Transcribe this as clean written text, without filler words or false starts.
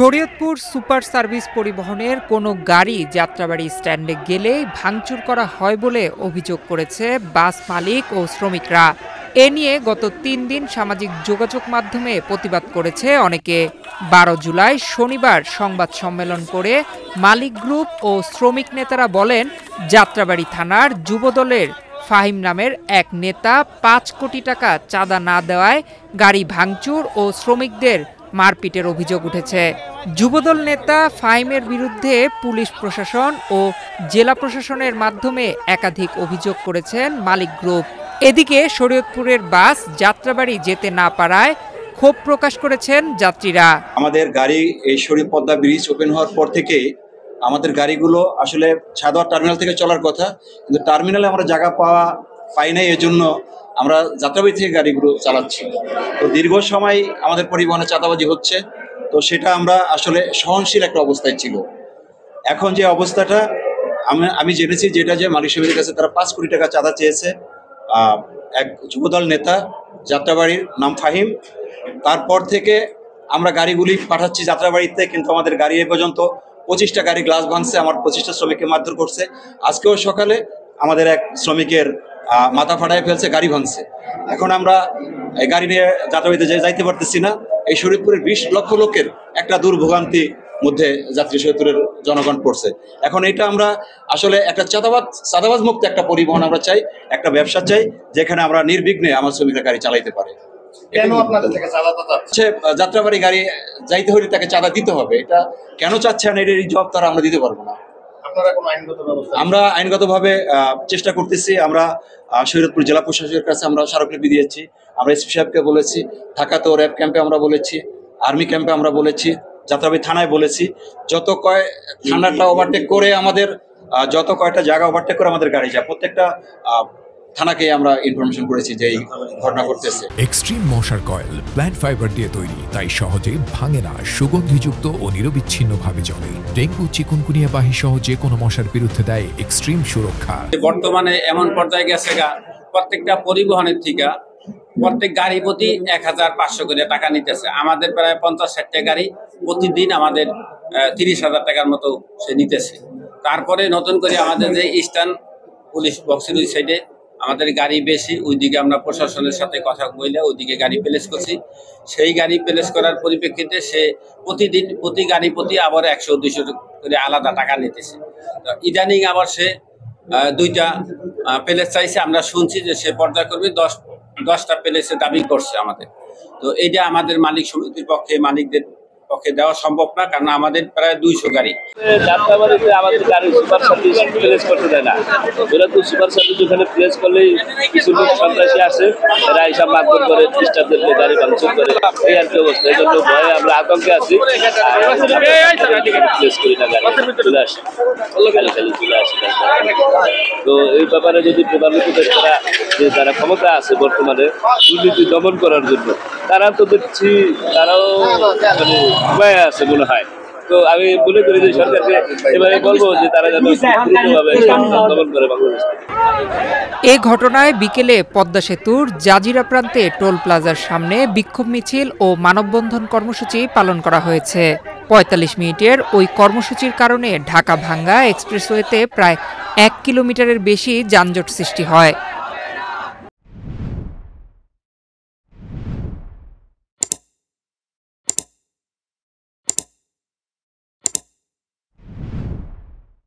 Shariatpur super service পরিবহনের কোনো গাড়ি যাত্রাবাড়ি স্ট্যান্ডে গেলেই ভাঙচুর করা হয় বলে অভিযোগ করেছে বাস মালিক ও শ্রমিকরা। এ নিয়ে গত ৩ দিন সামাজিক যোগাযোগ মাধ্যমে প্রতিবাদ করেছে অনেকে। ১২ জুলাই শনিবার সংবাদ সম্মেলন করে মালিক গ্রুপ ও শ্রমিক নেতারা বলেন, যাত্রাবাড়ি থানার যুবদলের ফাহিম নামের এক নেতা ৫ কোটি টাকা চাঁদা না দেওয়ায় গাড়ি ভাঙচুর ও শ্রমিকদের মারপিটের অভিযোগ উঠেছে। যুবদল নেতা ফাহিমের বিরুদ্ধে পুলিশ প্রশাসন ও জেলা প্রশাসনের মাধ্যমে একাধিক অভিযোগ করেছেন মালিক গ্রুপ। এদিকে শরীয়তপুরের বাস যাত্রাবাড়ি যেতে না পারায় ক্ষোভ প্রকাশ করেছেন যাত্রীরা। আমাদের গাড়ি এই শরীফ পদ্মা ব্রিজ ওপেন হওয়ার পর থেকে আমাদের গাড়িগুলো আসলে সাদোয়া টার্মিনাল থেকে চলার কথা, কিন্তু টার্মিনালে আমরা জায়গা পাই নাই, এজন্য আমরা যাত্রাবাড়ি থেকে গাড়িগুলো চালাচ্ছি। তো দীর্ঘ সময় আমাদের পরিবহনে চাঁদাবাজি হচ্ছে, তো সেটা আমরা আসলে সহনশীল একটা অবস্থায় ছিল। এখন যে অবস্থাটা আমি জেনেছি যেটা যে মালিক সমিতির কাছে তারা ৫ কোটি টাকা চাঁদা চেয়েছে এক যুবদল নেতা, যাত্রাবাড়ির নাম ফাহিম। তারপর থেকে আমরা গাড়িগুলি পাঠাচ্ছি যাত্রাবাড়িতে, কিন্তু আমাদের গাড়ি এ পর্যন্ত 25টা গাড়ি গ্লাস ভাঙছে, আমার 25টা শ্রমিককে মারধর করছে। আজকেও সকালে আমাদের এক শ্রমিকের মাথা ফাটায় ফেলছে, গাড়ি ভাঙছে। এখন আমরা এই গাড়ি নিয়ে যাত্রাবাড়িতে যাইতে পারতেছি না। এই শরীয়তপুরের 20 লক্ষ লোকের একটা দুর্ভোগান্তি মধ্যে যাত্রী শরীয়তপুরের জনগণ পড়ছে। এখন এটা আমরা আসলে একটা চাঁদাবাজ মুক্ত একটা পরিবহন আমরা চাই, একটা ব্যবসা চাই যেখানে আমরা নির্বিঘ্নে আমার শ্রমিকরা গাড়ি চালাইতে পারে। যাত্রাবাড়ি গাড়ি যাইতে হলে তাকে চাঁদা দিতে হবে, এটা কেন চাচ্ছেন এর জবাব তারা আমরা দিতে পারবো না। আমরা আইনগতভাবে চেষ্টা করতেছি। আমরা শরীয়তপুর জেলা প্রশাসকের কাছে আমরা স্মারকলিপি দিয়েছি, আমরা এসপি সাহেবকে বলেছি, ঢাকাতে র্যাব ক্যাম্পে আমরা বলেছি, আর্মি ক্যাম্পে আমরা বলেছি, যাত্রাবাড়ি থানায় বলেছি। যত কয় থানাটা ওভারটেক করে আমাদের যত কয়টা জায়গা ওভারটেক করে আমাদের গাড়ি যায়, প্রত্যেকটা থানাকে আমরা ইনফরমেশন করেছি যে এই ঘটনা ঘটতেছে। এক্সট্রিম মশার কয়েল প্ল্যান্ট ফাইবার দিয়ে তৈরি, তাই সহজে ভাঙে না, সুগন্ধিযুক্ত ও নিরবিচ্ছিন্নভাবে জ্বলে। ডেঙ্গু, চিকুনগুনিয়া বাহি সহ যে কোনো মশার বিরুদ্ধে দেয় এক্সট্রিম সুরক্ষা। বর্তমানে এমন পর্যায়ে গেছে প্রত্যেকটা পরিবহনের থেকে প্রত্যেক গাড়ি প্রতি ১,৫০০ করে টাকা নিতেছে। আমাদের প্রায় ৫০-৬০টা গাড়ি প্রতিদিন আমাদের ৩০,০০০ টাকার মতো সে নিতেছে। তারপরে নতুন করে আমাদের যে ইস্টার্ন পুলিশ বক্সের ওই সাইডে আমাদের গাড়ি বেশি, ওইদিকে আমরা প্রশাসনের সাথে কথা বলে ওইদিকে গাড়ি প্লেস করছি। সেই গাড়ি প্লেস করার পরিপ্রেক্ষিতে সে প্রতিদিন প্রতি গাড়ি প্রতি আবার ১০০-২০০ করে আলাদা টাকা নিতেছে। ইদানিং আবার সে 2টা প্লেস চাইছে। আমরা শুনছি যে সে পর্যায় করবে 10টা প্লেসে দাবি করছে আমাদের। তো এইটা আমাদের মালিক সমিতির পক্ষে, মালিকদের পক্ষে দেওয়া সম্ভব না, কারণ আমাদের প্রায় 200 গাড়ি। যাত্রাবাড়িতে আমাদের গাড়ি সুপার সার্ভিস প্লেস করতে দেয় না। ওরা তো সুপার সার্ভিস ওখানে প্লেস করলেই কিছু লোক সন্ত্রাসী আছে, এরা এইসব মারধর করে, খ্রিস্টানদেরকে গাড়ি ভাঙচুর করে, এই আর কি অবস্থা। এই জন্য ভয়ে আমরা আতঙ্কে আছি, প্লেস করি না, গাড়ি চলে আসি, খালি চলে আসি। তো এই ব্যাপারে যদি প্রধানমন্ত্রী যে যারা ক্ষমতা আছে বর্তমানে দুর্নীতি দমন করার জন্য, তারা তো দেখছি তারাও মানে উপায় আছে মনে হয়। তো আমি মনে করি যে সরকারকে এবারে বলবো যে তারা যেন দ্রুতভাবে দমন করে বাংলাদেশ। এ ঘটনায় বিকেলে পদ্মা সেতুর জাজিরা প্রান্তে টোল প্লাজার সামনে বিক্ষোভ মিছিল ও মানববন্ধন কর্মসূচি পালন করা হয়েছে। ৪৫ মিনিটের ওই কর্মসূচির কারণে ঢাকা-ভাঙ্গা এক্সপ্রেসওয়েতে প্রায় 1 কিলোমিটারের বেশি যানজট সৃষ্টি হয়।